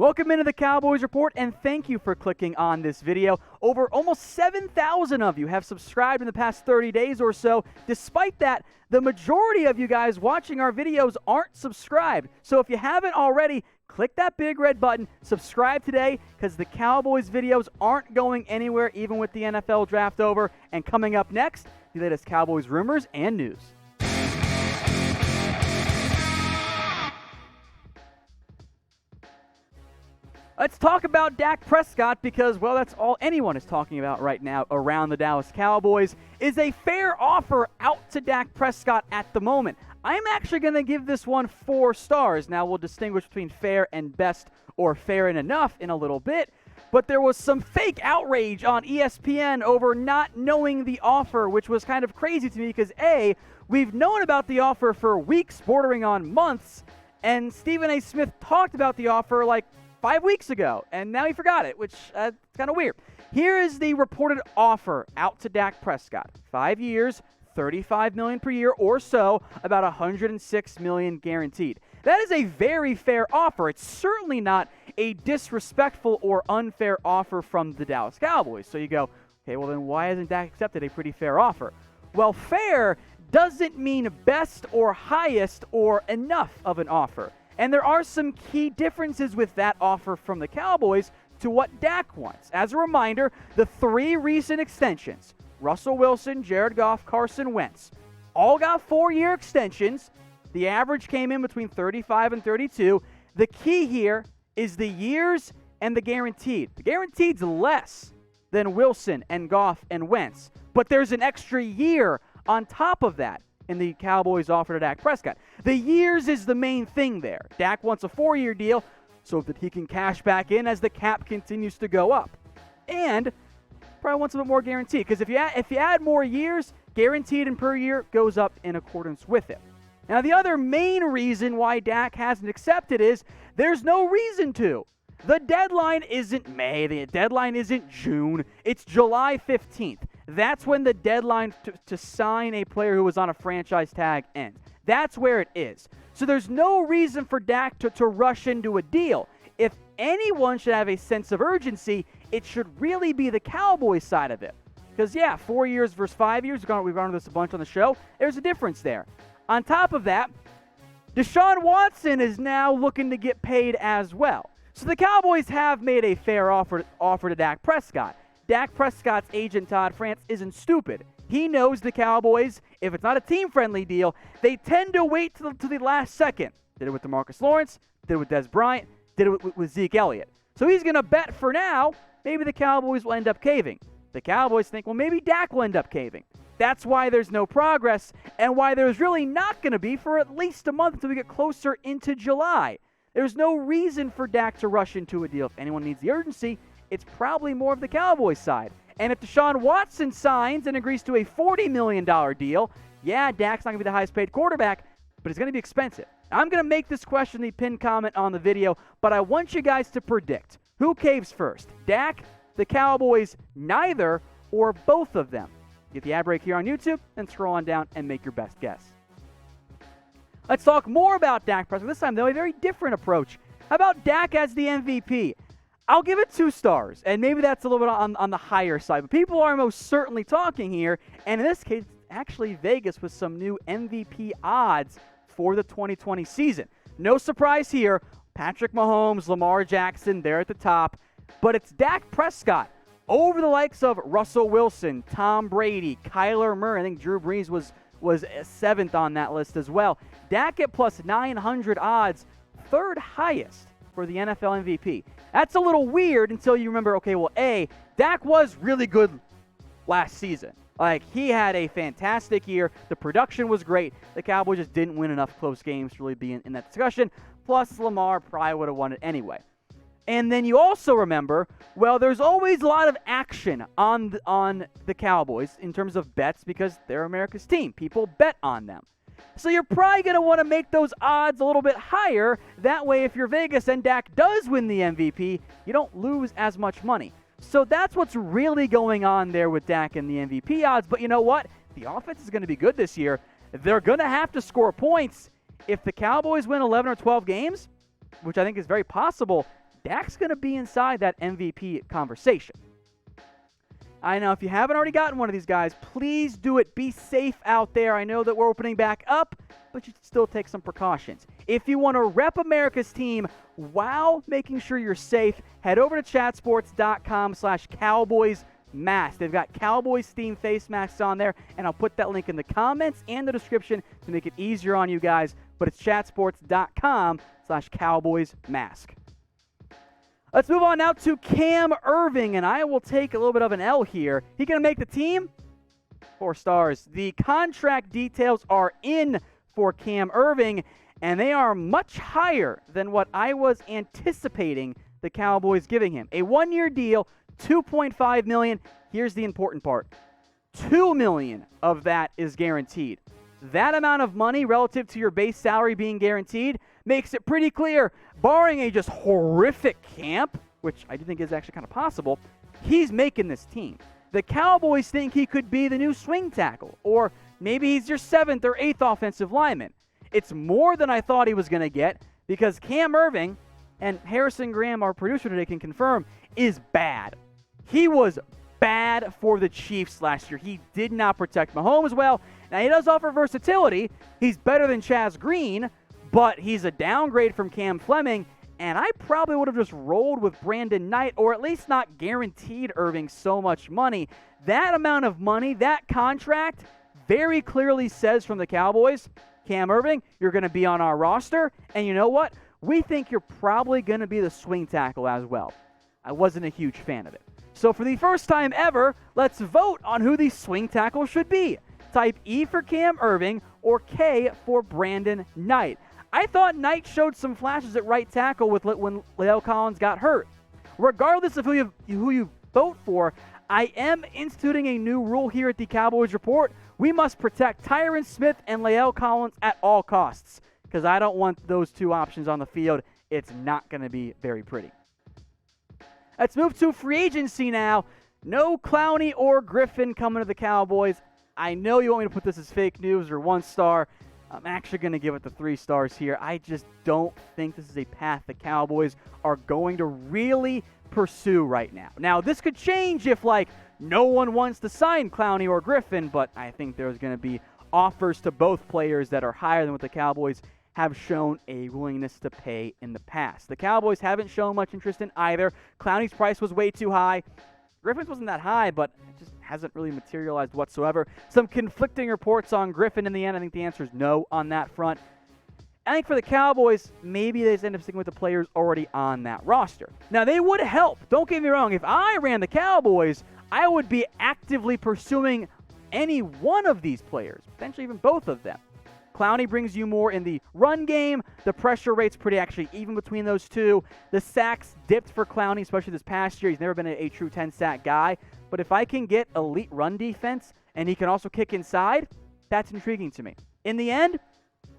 Welcome into the Cowboys Report, and thank you for clicking on this video. Over almost 7,000 of you have subscribed in the past 30 days or so. Despite that, the majority of you guys watching our videos aren't subscribed. So if you haven't already, click that big red button, subscribe today, because the Cowboys videos aren't going anywhere even with the NFL draft over. And coming up next, the latest Cowboys rumors and news. Let's talk about Dak Prescott because, well, that's all anyone is talking about right now around the Dallas Cowboys. Is a fair offer out to Dak Prescott at the moment? I'm actually going to give this one 4 stars. Now, we'll distinguish between fair and best or fair and enough in a little bit. But there was some fake outrage on ESPN over not knowing the offer, which was kind of crazy to me because, A, we've known about the offer for weeks, bordering on months, and Stephen A. Smith talked about the offer like 5 weeks ago, and now he forgot it, which is kind of weird. Here is the reported offer out to Dak Prescott. 5 years, $35 million per year or so, about $106 million guaranteed. That is a very fair offer. It's certainly not a disrespectful or unfair offer from the Dallas Cowboys. So you go, okay, well then why hasn't Dak accepted a pretty fair offer? Well, fair doesn't mean best or highest or enough of an offer. And there are some key differences with that offer from the Cowboys to what Dak wants. As a reminder, the 3 recent extensions, Russell Wilson, Jared Goff, Carson Wentz, all got 4-year extensions. The average came in between 35 and 32. The key here is the years and the guaranteed. The guaranteed's less than Wilson and Goff and Wentz, but there's an extra year on top of that in the Cowboys offer to Dak Prescott. The years is the main thing there. Dak wants a 4-year deal so that he can cash back in as the cap continues to go up. And probably wants a bit more guaranteed, because if you add more years, guaranteed and per year goes up in accordance with it. Now, the other main reason why Dak hasn't accepted is there's no reason to. The deadline isn't May. The deadline isn't June. It's July 15th. That's when the deadline to sign a player who was on a franchise tag ends. That's where it is. So there's no reason for Dak to rush into a deal. If anyone should have a sense of urgency, it should really be the Cowboys side of it. Because, 4 years versus 5 years, we've gone over this a bunch on the show. There's a difference there. On top of that, Deshaun Watson is now looking to get paid as well. So the Cowboys have made a fair offer to Dak Prescott. Dak Prescott's agent, Todd France, isn't stupid. He knows the Cowboys, if it's not a team-friendly deal, they tend to wait to the last second. Did it with DeMarcus Lawrence, did it with Dez Bryant, did it with Zeke Elliott. So he's going to bet for now, maybe the Cowboys will end up caving. The Cowboys think, well, maybe Dak will end up caving. That's why there's no progress, and why there's really not going to be for at least a month until we get closer into July. There's no reason for Dak to rush into a deal. If anyone needs the urgency, it's probably more of the Cowboys side. And if Deshaun Watson signs and agrees to a $40 million deal, Dak's not going to be the highest paid quarterback, but it's going to be expensive. I'm going to make this question the pinned comment on the video, but I want you guys to predict who caves first, Dak, the Cowboys, neither, or both of them. Get the ad break here on YouTube, and scroll on down and make your best guess. Let's talk more about Dak Prescott. This time, though, a very different approach. How about Dak as the MVP? I'll give it 2 stars, and maybe that's a little bit on the higher side. But people are most certainly talking here, and in this case, actually Vegas with some new MVP odds for the 2020 season. No surprise here. Patrick Mahomes, Lamar Jackson, they're at the top. But it's Dak Prescott over the likes of Russell Wilson, Tom Brady, Kyler Murray. I think Drew Brees was 7th on that list as well. Dak at plus 900 odds, 3rd highest for the NFL MVP. That's a little weird until you remember, okay, well, Dak was really good last season. Like, he had a fantastic year. The production was great. The Cowboys just didn't win enough close games to really be in that discussion. Plus, Lamar probably would have won it anyway. And then you also remember, well, there's always a lot of action on the Cowboys in terms of bets because they're America's team. People bet on them. So you're probably going to want to make those odds a little bit higher. That way, if you're Vegas and Dak does win the MVP, you don't lose as much money. So that's what's really going on there with Dak and the MVP odds. But you know what? The offense is going to be good this year. They're going to have to score points. If the Cowboys win 11 or 12 games, which I think is very possible, Dak's going to be inside that MVP conversation. I know if you haven't already gotten one of these guys, please do it. Be safe out there. I know that we're opening back up, but you should still take some precautions. If you want to rep America's team while making sure you're safe, head over to chatsports.com/CowboysMask. They've got Cowboys-themed face masks on there, and I'll put that link in the comments and the description to make it easier on you guys, but it's chatsports.com/CowboysMask. Let's move on now to Cam Erving, and I will take a little bit of an L here. He going to make the team? 4 stars. The contract details are in for Cam Erving, and they are much higher than what I was anticipating the Cowboys giving him. A 1-year deal, $2.5 million. Here's the important part. $2 million of that is guaranteed. That amount of money relative to your base salary being guaranteed makes it pretty clear, barring a just horrific camp, which I do think is actually kind of possible, he's making this team. The Cowboys think he could be the new swing tackle, or maybe he's your 7th or 8th offensive lineman. It's more than I thought he was going to get, because Cam Erving, and Harrison Graham, our producer today, can confirm, is bad. He was bad for the Chiefs last year. He did not protect Mahomes well. Now, he does offer versatility. He's better than Chaz Green, but he's a downgrade from Cam Fleming, and I probably would have just rolled with Brandon Knight, or at least not guaranteed Irving so much money. That amount of money, that contract, very clearly says from the Cowboys, Cam Erving, you're going to be on our roster, and you know what? We think you're probably going to be the swing tackle as well. I wasn't a huge fan of it. So for the first time ever, let's vote on who the swing tackle should be. Type E for Cam Erving or K for Brandon Knight. I thought Knight showed some flashes at right tackle when La'el Collins got hurt. Regardless of who you vote for, I am instituting a new rule here at the Cowboys Report. We must protect Tyron Smith and La'el Collins at all costs, because I don't want those two options on the field. It's not going to be very pretty. Let's move to free agency now. No Clowney or Griffen coming to the Cowboys. I know you want me to put this as fake news or 1 star. I'm actually going to give it the 3 stars here. I just don't think this is a path the Cowboys are going to really pursue right now. Now, this could change if, no one wants to sign Clowney or Griffen, but I think there's going to be offers to both players that are higher than what the Cowboys have shown a willingness to pay in the past. The Cowboys haven't shown much interest in either. Clowney's price was way too high. Griffen's wasn't that high, but it just hasn't really materialized whatsoever. Some conflicting reports on Griffen in the end. I think the answer is no on that front. I think for the Cowboys, maybe they just end up sticking with the players already on that roster. Now, they would help. Don't get me wrong. If I ran the Cowboys, I would be actively pursuing any one of these players, potentially even both of them. Clowney brings you more in the run game. The pressure rate's pretty actually even between those two. The sacks dipped for Clowney, especially this past year. He's never been a true 10-sack guy. But if I can get elite run defense and he can also kick inside, that's intriguing to me. In the end,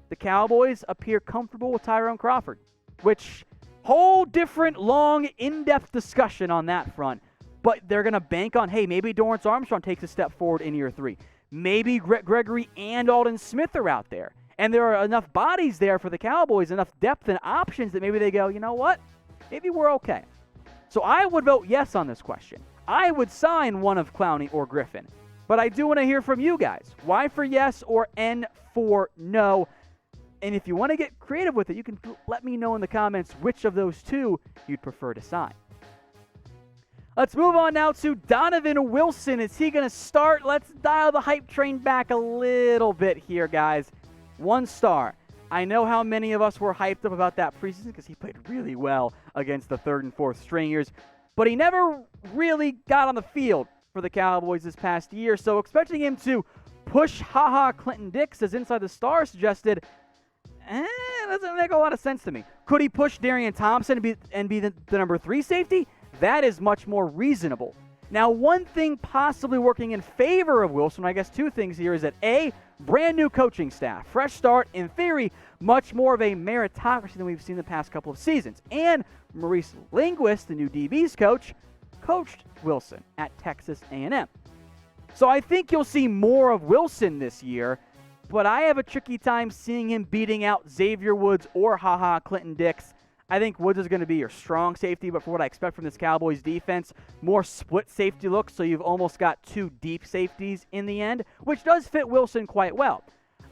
the Cowboys appear comfortable with Tyrone Crawford, which whole different long, in-depth discussion on that front. But they're going to bank on, hey, maybe Dorrance Armstrong takes a step forward in year 3. Maybe Gregory and Aldon Smith are out there. And there are enough bodies there for the Cowboys, enough depth and options that maybe they go, you know what? Maybe we're okay. So I would vote yes on this question. I would sign one of Clowney or Griffen. But I do want to hear from you guys. Y for yes or N for no. And if you want to get creative with it, you can let me know in the comments which of those two you'd prefer to sign. Let's move on now to Donovan Wilson. Is he going to start? Let's dial the hype train back a little bit here, guys. 1 star. I know how many of us were hyped up about that preseason because he played really well against the 3rd and 4th stringers, but he never really got on the field for the Cowboys this past year, so expecting him to push Ha-Ha Clinton Dix, as Inside the Star suggested, doesn't make a lot of sense to me. Could he push Darian Thompson and be the number 3 safety? That is much more reasonable. Now, one thing possibly working in favor of Wilson, I guess 2 things here, is that A, brand new coaching staff, fresh start, in theory, much more of a meritocracy than we've seen the past couple of seasons. And Maurice Linguist, the new DB's coach, coached Wilson at Texas A&M. So I think you'll see more of Wilson this year, but I have a tricky time seeing him beating out Xavier Woods or Ha-Ha Clinton Dix. I think Woods is going to be your strong safety, but for what I expect from this Cowboys defense, more split safety looks, so you've almost got 2 deep safeties in the end, which does fit Wilson quite well.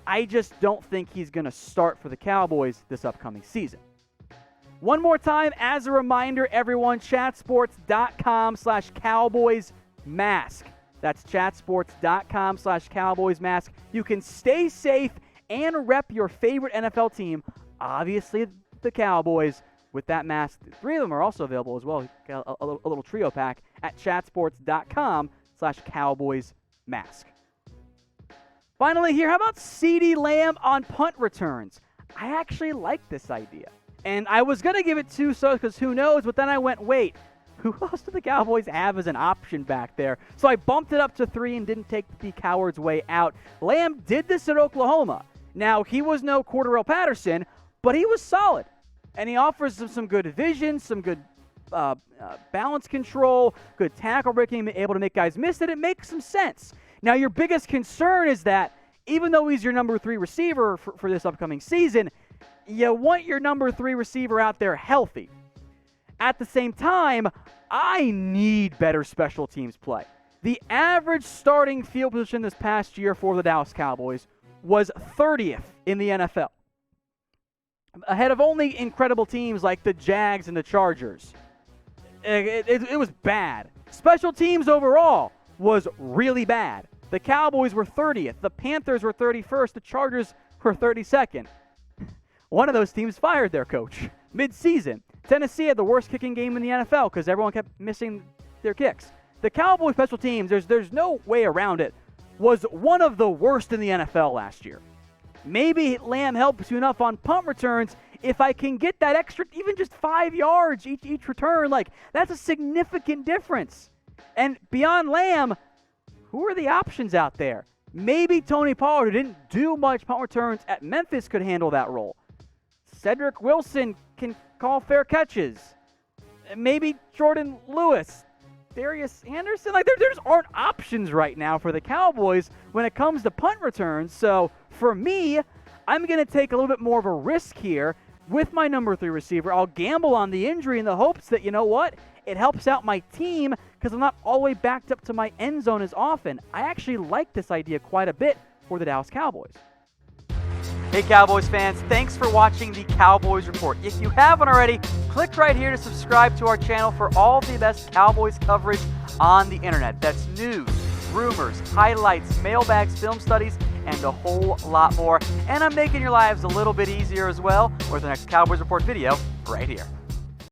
I just don't think he's going to start for the Cowboys this upcoming season. One more time, as a reminder, everyone, chatsports.com/CowboysMask. That's chatsports.com/CowboysMask. You can stay safe and rep your favorite NFL team, obviously the Cowboys, with that mask. 3 of them are also available as well. Got a little trio pack at chatsports.com/CowboysMask. Finally here, how about CeeDee Lamb on punt returns? I actually like this idea. And I was going to give it 2 so because who knows, but then I went, wait, who else do the Cowboys have as an option back there? So I bumped it up to 3 and didn't take the coward's way out. Lamb did this at Oklahoma. Now, he was no Cordarrelle Patterson, but he was solid. And he offers some good vision, some good balance control, good tackle breaking, able to make guys miss it. It makes some sense. Now, your biggest concern is that even though he's your number 3 receiver for this upcoming season, you want your number 3 receiver out there healthy. At the same time, I need better special teams play. The average starting field position this past year for the Dallas Cowboys was 30th in the NFL, ahead of only incredible teams like the Jags and the Chargers. It was bad. Special teams overall was really bad. The Cowboys were 30th. The Panthers were 31st. The Chargers were 32nd. One of those teams fired their coach mid-season. Tennessee had the worst kicking game in the NFL because everyone kept missing their kicks. The Cowboys special teams, there's no way around it, was one of the worst in the NFL last year. Maybe Lamb helps you enough on punt returns. If I can get that extra, even just 5 yards each return, that's a significant difference. And beyond Lamb, who are the options out there? Maybe Tony Pollard, who didn't do much punt returns at Memphis, could handle that role. Cedric Wilson can call fair catches. Maybe Jordan Lewis, Darius Anderson. There just aren't options right now for the Cowboys when it comes to punt returns. So for me, I'm going to take a little bit more of a risk here with my number 3 receiver. I'll gamble on the injury in the hopes that, you know what, it helps out my team because I'm not all the way backed up to my end zone as often. I actually like this idea quite a bit for the Dallas Cowboys. Hey Cowboys fans, thanks for watching the Cowboys Report. If you haven't already, click right here to subscribe to our channel for all the best Cowboys coverage on the internet. That's news, rumors, highlights, mailbags, film studies, and a whole lot more. And I'm making your lives a little bit easier as well with the next Cowboys Report video right here.